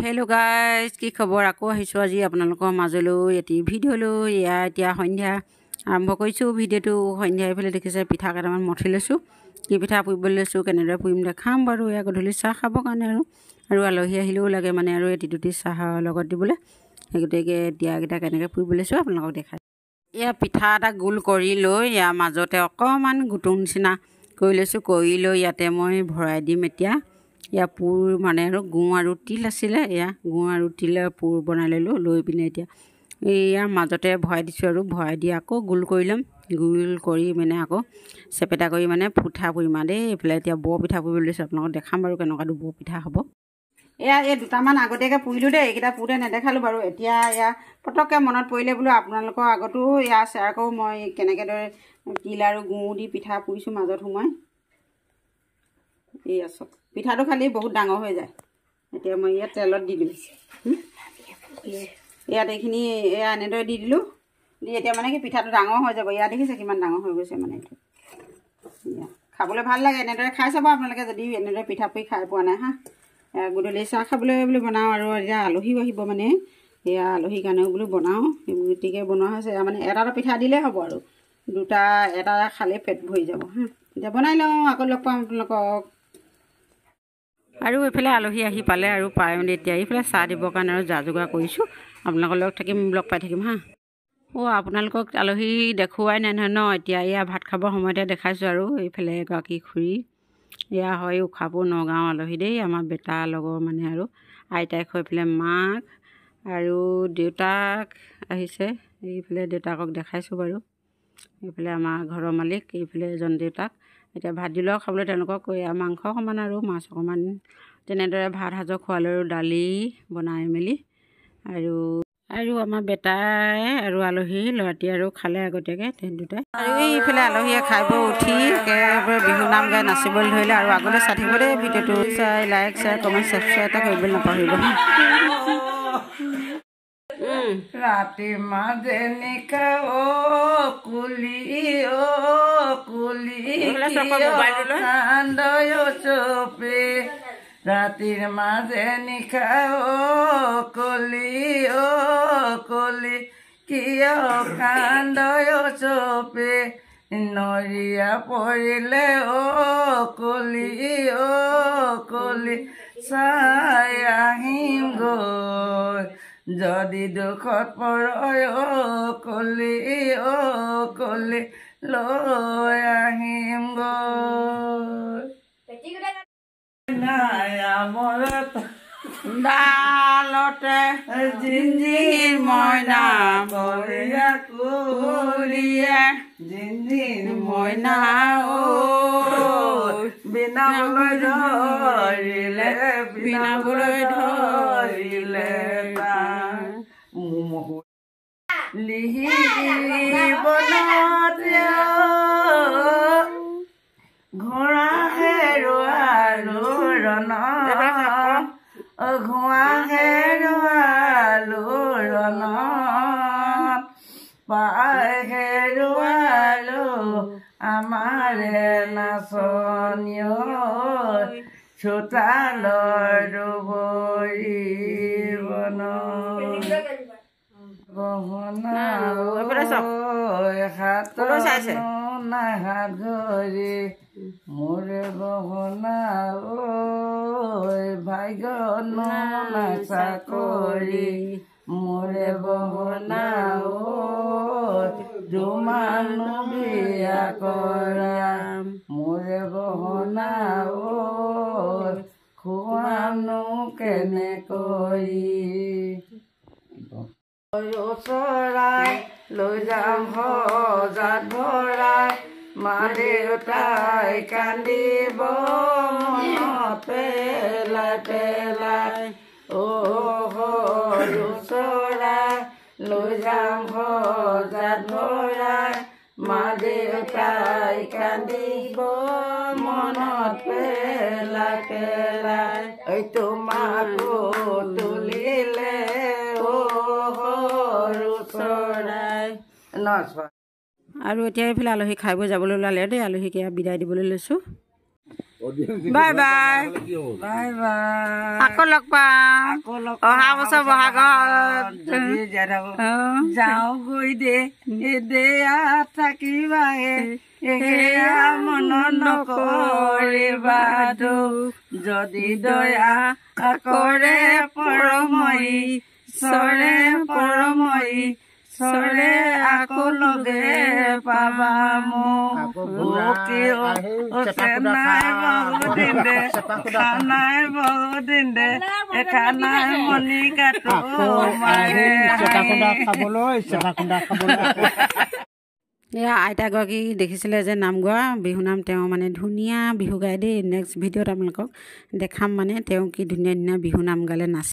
Hello' guys, কি খবৰ? আকৌ আহিছোঁ আজি আপোনালোকৰ মাজলৈ এটি ভিডিঅ' লৈ। এতিয়া সন্ধ্যা আৰম্ভ কৰিছোঁ ভিডিঅ'টো। সন্ধ্যা এইফালে দেখিছে পিঠা কেইটামান মঠি লৈছোঁ। কি পিঠা পুৰিবলৈ লৈছোঁ, কেনেদৰে পুৰিম দেখাম বাৰু। গধূলি চাহ খাবৰ কাৰণে আৰু আলহী আহিলেও লাগে মানে আৰু এটি দুটি চাহৰ লগত দিবলৈ। সেই গতিকে এতিয়াকেইটা কেনেকৈ পুৰিব লৈছোঁ আপোনালোকক দেখাই। পিঠা এটা গোল কৰি লৈ মাজতে অকণমান গুটুৰ নিচিনা কৰি লৈছোঁ। কৰি লৈ ইয়াতে মই ভৰাই দিম এতিয়া। পুৰ মানে আৰু গুড় আৰু তিল আছিলে। গুড় আৰু তিলৰ পুৰ বনাই ল'লোঁ। লৈ পিনে এতিয়া ইয়াৰ মাজতে ভৰাই দিছোঁ আৰু ভৰাই দি আকৌ গোল কৰি ল'ম। গোল কৰি মানে আকৌ চেপেটা কৰি মানে পিঠা পুৰিম আৰু দেই। এইফালে এতিয়া বৰ পিঠা পুৰিব লৈছোঁ। আপোনালোকক দেখাম বাৰু কেনেকুৱাটো বৰ পিঠা হ'ব। এই দুটামান আগতীয়াকৈ পুৰিলোঁ দেই। এইকেইটা পুৰোঁতে নেদেখালোঁ বাৰু। এতিয়া পটককৈ মনত পৰিলে বোলো আপোনালোকৰ আগতো শ্বেয়াৰ কৰোঁ মই কেনেকৈ তিল আৰু গুড় দি পিঠা পুৰিছোঁ মাজত সোমাই। চব পিঠাটো খালি বহুত ডাঙৰ হৈ যায়। এতিয়া মই ইয়াত তেলত দি দিম। এইখিনি এনেদৰে দি দিলোঁ। দি এতিয়া মানে কি পিঠাটো ডাঙৰ হৈ যাব। দেখিছে কিমান ডাঙৰ হৈ গৈছে মানে এইটো। খাবলৈ ভাল লাগে। এনেদৰে খাই চাব আপোনালোকে যদি এনেদৰে পিঠা পুৰি খাই পোৱা নাই গধূলি চাহ খাবলৈ বোলো বনাওঁ আৰু এতিয়া আলহীও আহিব মানে। আলহীৰ কাৰণেও বোলো বনাওঁ। গতিকে বনোৱা হৈছে মানে এটা পিঠা দিলেই হ'ব আৰু এটা খালে পেট ভৰি যাব। এতিয়া বনাই লওঁ, আকৌ লগ পাম আপোনালোকক। আৰু এইফালে আলহী আহি পালে আৰু পাই মেলি এতিয়া এইফালে চাহ দিবৰ কাৰণে আৰু যা যোগাৰ কৰিছোঁ। আপোনালোকৰ লগ পাই থাকিম আপোনালোকক আলহী দেখুৱাই নাই নহয় এতিয়া ভাত খাবৰ সময়তে দেখাইছোঁ আৰু। এইফালে এগৰাকী খুৰী হয় উশাপুৰ নগাঁও আলহী দেই। আমাৰ বেটাৰ লগৰ মানে আৰু আইতাক হৈ পেলাই মাক আৰু দেউতাক আহিছে। এইফালে দেউতাকক দেখাইছোঁ বাৰু। এইফালে আমাৰ ঘৰৰ মালিক, এইফালে এজন দেউতাক। এতিয়া ভাত দিলেও খাবলৈ তেওঁলোকক মাংস অকণমান আৰু মাছ অকণমান তেনেদৰে ভাত সাজৰ খোৱালোঁ আৰু দালি বনাই মেলি আৰু আমাৰ বেটাই আৰু আলহী ল'ৰাটি আৰু খালে আগতীয়াকৈ দুটাই। আৰু এইফালে আলহীয়ে খাই বৈ উঠি একেবাৰে বিহু নাম গাই নাচিবলৈ ধৰিলে। আৰু আগলৈ চাই থাকিব দেই ভিডিঅ'টো। লাইক শ্বেয়াৰ কমেণ্ট ছাবস্ক্ৰাইব এটা কৰিবলৈ নাপাহৰিব। ৰাতি মাজে নিশা কুলি কান্দয় চপে। ৰাতিৰ মাজে নিশা কলি কিয় কান্দয় চপে। নৰিয়া পৰিলে কলি চাই আহিম গৈ। যদি দুখত পৰয় কলি লৈ আহিম গৈ। ডালতে জিঞ্জিৰ মইনা বৰিয়া কুলিয়ে জিঞ্জিৰ মইনা বিনাবলৈ ধৰিলে ঘোঁৰা হেৰুৱালো ৰণত পাই হেৰুৱালো আমাৰে নাচনীয় চোতালৰ দুবৰি বন গহনা হাত ঘৰি মোৰে গহনা ভাগ্য চাকৰি মোৰে গহনা দুমানো বিয়া কৰা মোৰে গহনা খোৱানো কেনেকৈ। চৰাই লৈ যাম সজাত ভৰাই মা দেউতাই কান্দিব মনত পেলাই সৰু চৰাই লৈ যাম সজাত ভৰাই মা দেউতাই কান্দিব মনত পেলাই তোমাকো তুলিলে সৰু চৰাই। আৰু এতিয়া এইফালে আলহী খাই বৈ যাবলৈ ওলালে দেই আলহীক বিদায় দিবলৈ লৈছোঁ বাই বাই বাই বাই আকৌ লগ পাম অহা বছৰ বহাগত যাওঁ গৈ দে দেয়া থাকিবাহে এয়া মন নকৰিবা দুখ যদি দয়া কৰে পৰময়ী চৰে পৰময়ী চৰে আকৌ লগে পাবা মোক নাই বহুদিন দে খানাই বহুদিন দে খানাই মণি কাটো এয়া আইতাগৰাকী দেখিছিলে যে নাম গোৱা বিহুনাম তেওঁ মানে ধুনীয়া বিহু গায় দেই নেক্সট ভিডিঅ'ত আপোনালোকক দেখাম মানে তেওঁ কি ধুনীয়া ধুনীয়া বিহুনাম গালে নাচি